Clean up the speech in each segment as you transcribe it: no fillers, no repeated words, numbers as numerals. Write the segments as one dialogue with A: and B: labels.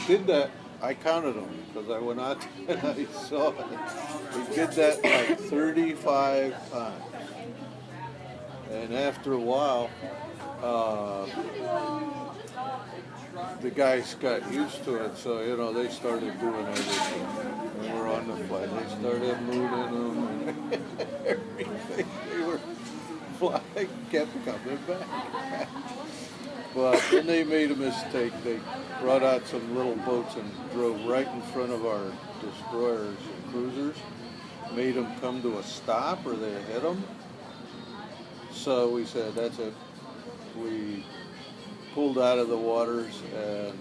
A: did that. I counted them because I went out and I saw it. We did that like 35 times. And after a while, the guys got used to it, so they started doing everything. We were on the flight. They started moving them and everything. They were flying, kept coming back. But then they made a mistake. They brought out some little boats and drove right in front of our destroyers and cruisers. Made them come to a stop, or they hit them. So we said, that's it. We pulled out of the waters and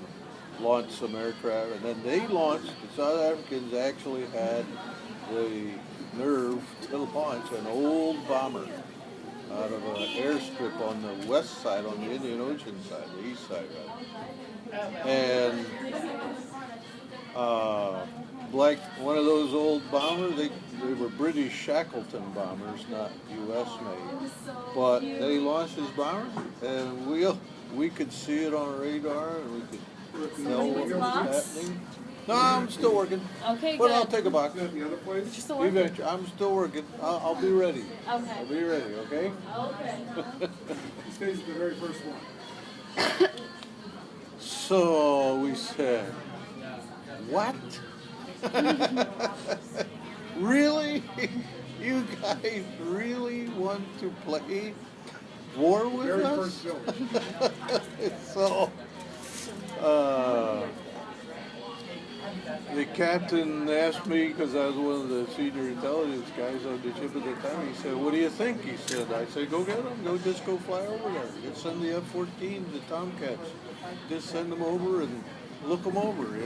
A: launched some aircraft. And then they launched, the South Africans actually had the nerve to launch an old bomber out of an airstrip on the west side, on the Indian Ocean side, the east side of it. And like one of those old bombers, they were British Shackleton bombers, not U.S. made. But they launched this bomber, and we could see it on radar, and we could tell what was happening. No, I'm still working.
B: Okay,
A: but
B: good.
A: I'll take a box.
C: The other place?
B: You're still working?
A: Eventually, I'm still working. I'll be ready.
B: Okay.
A: I'll be ready, okay?
B: Okay.
C: He stays at the very first one.
A: So we said, what? Really? You guys really want to play war with
C: Very
A: us?
C: first village.
A: So, the captain asked me, because I was one of the senior intelligence guys on the ship at the time, he said, what do you think? He said, I said, go get them. Just go fly over there. Just send the F-14s, the Tomcats. Just send them over and look them over,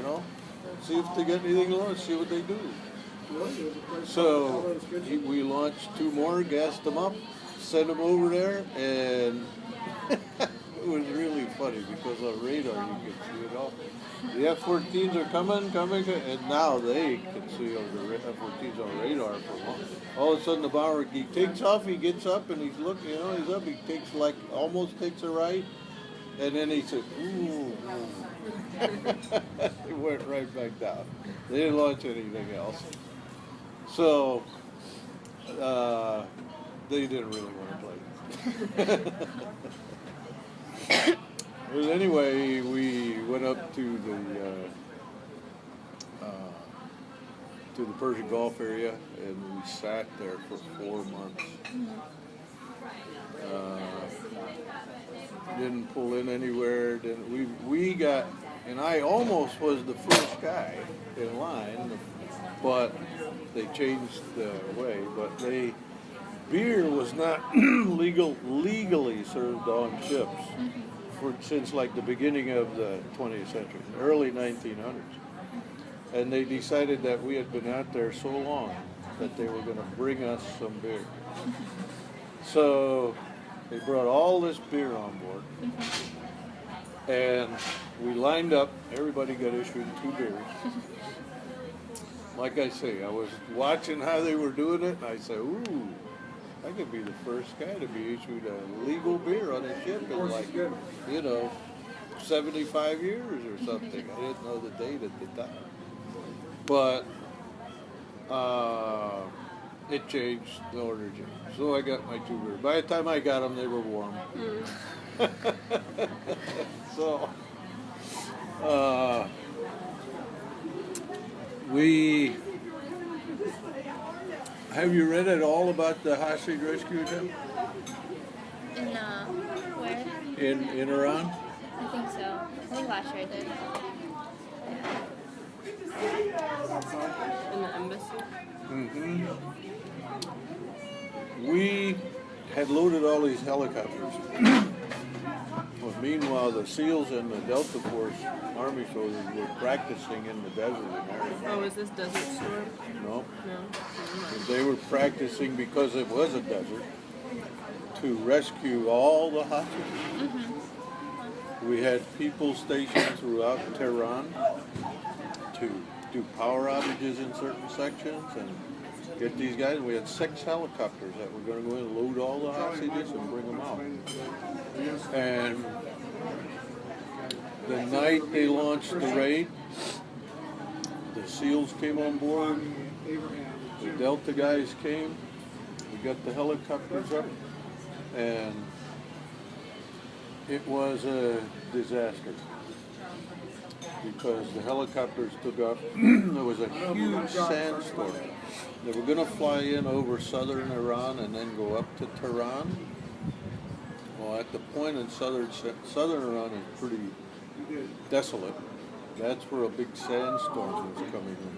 A: See if they get anything launched, see what they do. So we launched 2 more, gassed them up, sent them over there, and it was really funny because on radar you could see it all. The F-14s are coming, and now they can see the F-14s on radar for long. All of a sudden the bomber, he takes off, he gets up, and he's looking, he's up, he takes almost takes a right, and then he said, ooh. It went right back down. They didn't launch anything else. So, they didn't really want to play. But anyway, we went up to the Persian Gulf area, and we sat there for 4 months. Didn't pull in anywhere. We got, and I almost was the first guy in line, but they changed the way. But beer was not legally served on ships since like the beginning of the 20th century, early 1900s. And they decided that we had been out there so long that they were going to bring us some beer. So they brought all this beer on board, and we lined up. Everybody got issued 2 beers. Like I say, I was watching how they were doing it, and I said, ooh, I could be the first guy to be issued a legal beer on a ship in like, 75 years or something. I didn't know the date at the time. But it changed, the order changed. So I got my 2 beers. By the time I got them, they were warm. So, have you read at all about the hostage rescue attempt?
B: No. Where?
A: In Iran?
B: I think so. I think last year I did. In the embassy?
A: Mm-hmm. We had loaded all these helicopters. But meanwhile, the SEALs and the Delta Force Army soldiers were practicing in the desert in Arizona.
D: Oh, is this Desert Storm?
A: No.
D: No.
A: They were practicing, because it was a desert, to rescue all the hostages. Mm-hmm. We had people stationed throughout Tehran to do power outages in certain sections and get these guys. We had 6 helicopters that were going to go in and load all the hostages and bring them out. And the night they launched the raid, the SEALs came on board, the Delta guys came, we got the helicopters up, and it was a disaster because the helicopters took off. There was a huge sandstorm. They were going to fly in over southern Iran and then go up to Tehran. Well, at the point in southern Iran is pretty desolate. That's where a big sandstorm was coming in.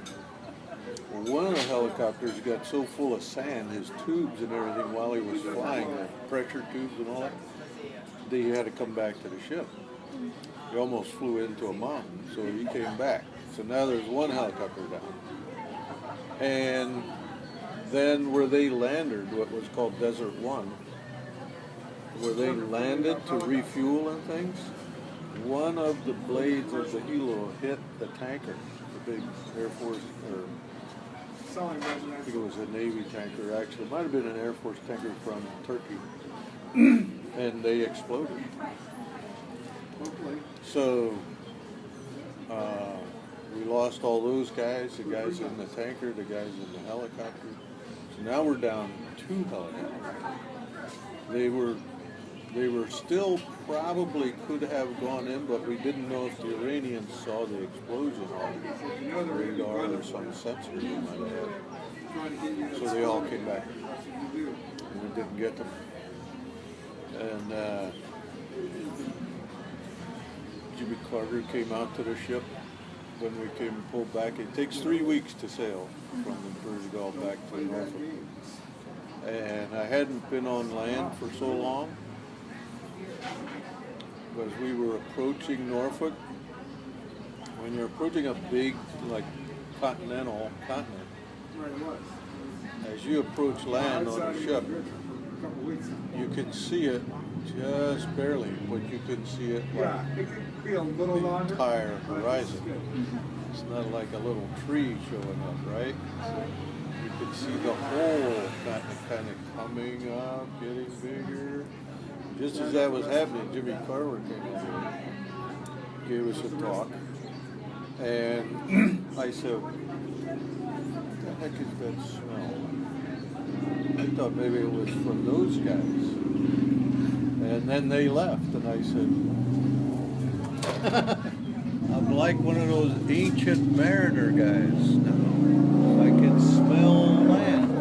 A: Well, one of the helicopters got so full of sand, his tubes and everything while he was flying, the pressure tubes and all that, that he had to come back to the ship. He almost flew into a mountain, so he came back. So now there's one helicopter down. And then where they landed, what was called Desert One, where they landed to refuel and things, one of the blades of the helo hit the tanker, the big Air Force, or I think it was a Navy tanker, actually. It might have been an Air Force tanker from Turkey. And they exploded. So we lost all those guys, the guys in the tanker, the guys in the helicopter. So now we're down 2 helicopters. They were still probably could have gone in, but we didn't know if the Iranians saw the explosion on the radar or some sensor they might have had. So they all came back, and we didn't get them. And Jimmy Carter came out to the ship when we came and pulled back. It takes 3 weeks to sail from the Persian Gulf back to Norfolk. And I hadn't been on land for so long because we were approaching Norfolk. When you're approaching a big, like, continent, as you approach land on a ship, you can see it just barely, but you can see it like the entire horizon. It's not like a little tree showing up, right? You can see the whole kind of coming up, getting bigger. Just as that was happening, Jimmy Carter came over, gave us a talk, and I said, "What the heck is that smell?" I thought maybe it was from those guys. And then they left, and I said, I'm like one of those ancient mariner guys now. I can smell land.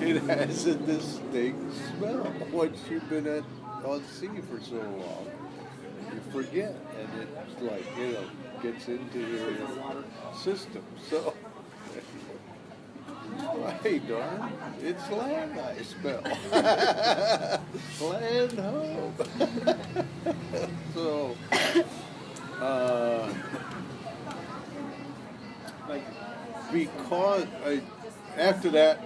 A: It has a distinct smell. Once you've been on sea for so long, you forget, and it's like, gets into your system. So, hey, darn, it's land I smell. Land home. So, because after that,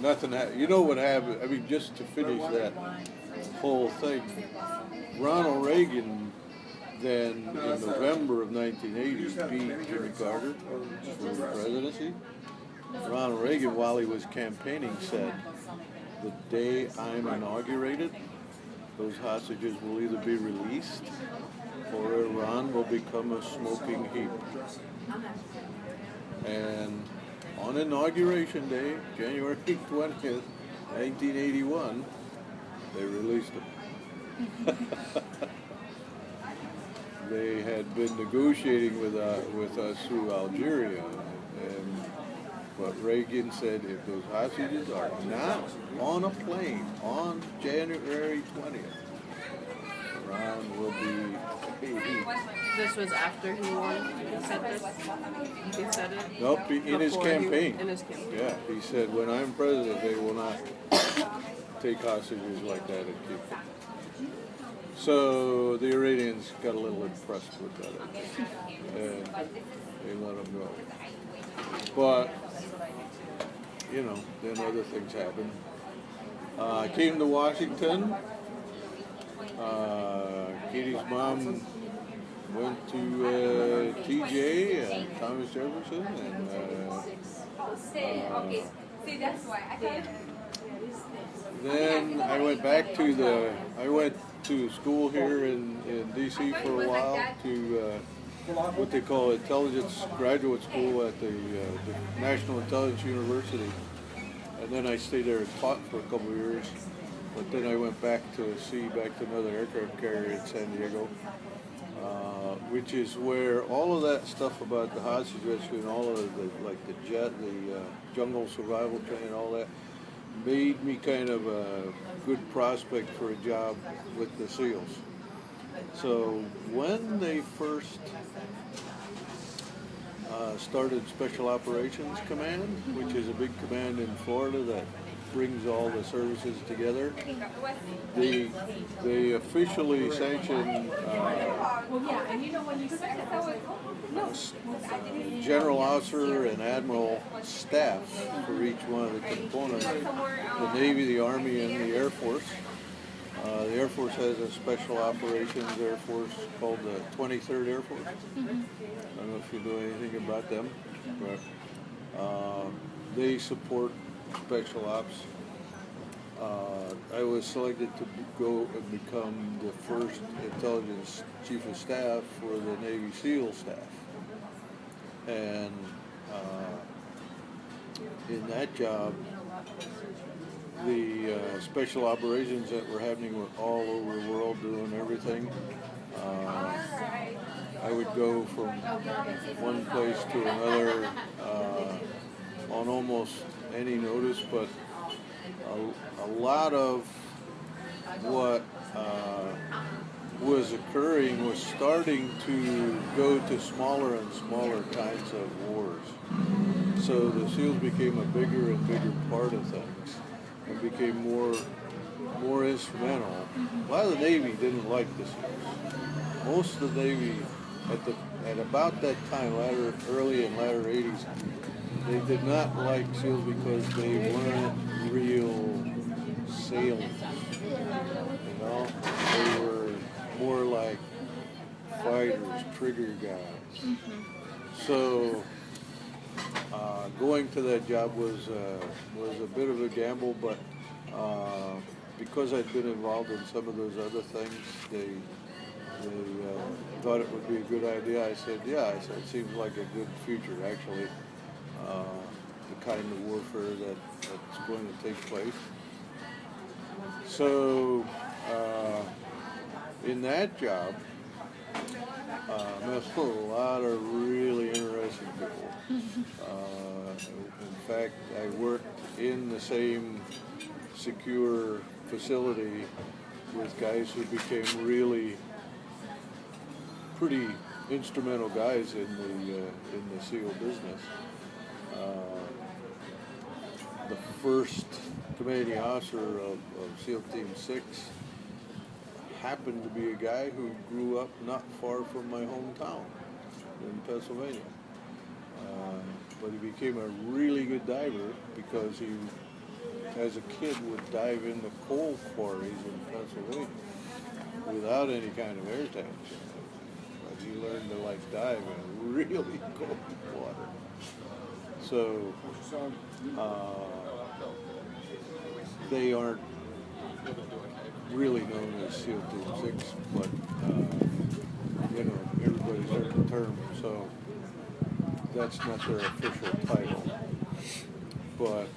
A: nothing happened. You know what happened? I mean, just to finish that whole thing, Ronald Reagan then, in November of 1980, beat Jimmy Carter for the presidency. Ronald Reagan, while he was campaigning, said, the day I'm inaugurated, those hostages will either be released or Iran will become a smoking heap. And on Inauguration Day, January 20th, 1981, they released them. They had been negotiating with us through Algeria, but Reagan said if those hostages are not on a plane on January 20th, Iran will be
D: This was after he won. He said this. He said it.
A: Nope, in his campaign.
D: In his campaign.
A: Yeah, he said when I'm president, they will not take hostages like that and keep them. So the Iranians got a little impressed with that, I think, and they let them go. But, then other things happened. I came to Washington. Katie's mom went to TJ and Thomas Jefferson, and then I went back to I went to school here in D.C. for a while to what they call intelligence graduate school at the National Intelligence University. And then I stayed there and taught for a couple of years. But then I went back to sea, back to another aircraft carrier in San Diego, which is where all of that stuff about the hostage rescue and all of the, like the jungle survival training and all that, made me kind of a good prospect for a job with the SEALs. So when they first started Special Operations Command, which is a big command in Florida that brings all the services together, they officially sanctioned general officer and admiral staff for each one of the components, the Navy, the Army, and the Air Force. The Air Force has a Special Operations Air Force called the 23rd Air Force. I don't know if you know anything about them, but they support Special Ops. I was selected to go and become the first intelligence chief of staff for the Navy SEAL staff. And in that job, the special operations that were happening were all over the world doing everything. I would go from one place to another on almost any notice, but a lot of what was occurring was starting to go to smaller and smaller kinds of wars. So the SEALs became a bigger and bigger part of things and became more instrumental. A lot of the Navy didn't like the SEALs. Most of the Navy at about that time, early and latter 80s, they did not like SEALs because they weren't real sailors. You know, they were more like fighters, trigger guys. So going to that job was a bit of a gamble, but because I'd been involved in some of those other things, they thought it would be a good idea. I said, yeah. I said, it seems like a good future, actually, the kind of warfare that's going to take place. So in that job, I met a lot of really interesting people. In fact, I worked in the same secure facility with guys who became really pretty instrumental guys in the SEAL business. The first commanding officer of SEAL Team 6 happened to be a guy who grew up not far from my hometown in Pennsylvania. But he became a really good diver because he, as a kid, would dive in the coal quarries in Pennsylvania without any kind of air tanks. But he learned to dive in really cold water. So they aren't really known as SEAL Team 6, but everybody's heard the term, so that's not their official title. But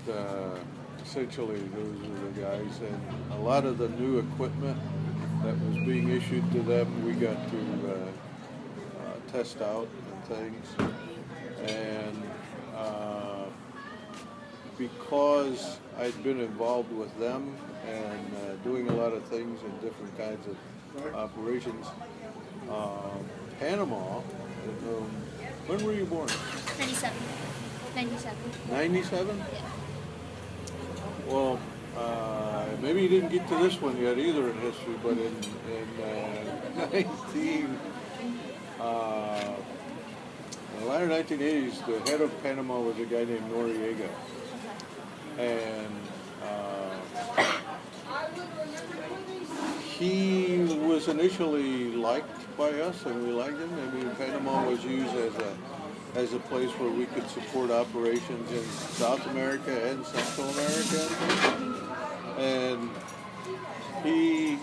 A: essentially, those are the guys, and a lot of the new equipment that was being issued to them, we got to test out and things. And because I'd been involved with them and doing a lot of things in different kinds of operations, Panama, when were you born?
B: 97.
A: 97?
B: Yeah.
A: Well, maybe you didn't get to this one yet either in history, but in the latter 1980s, the head of Panama was a guy named Noriega. And he was initially liked by us, and we liked him. I mean, Panama was used as a place where we could support operations in South America and Central America. And he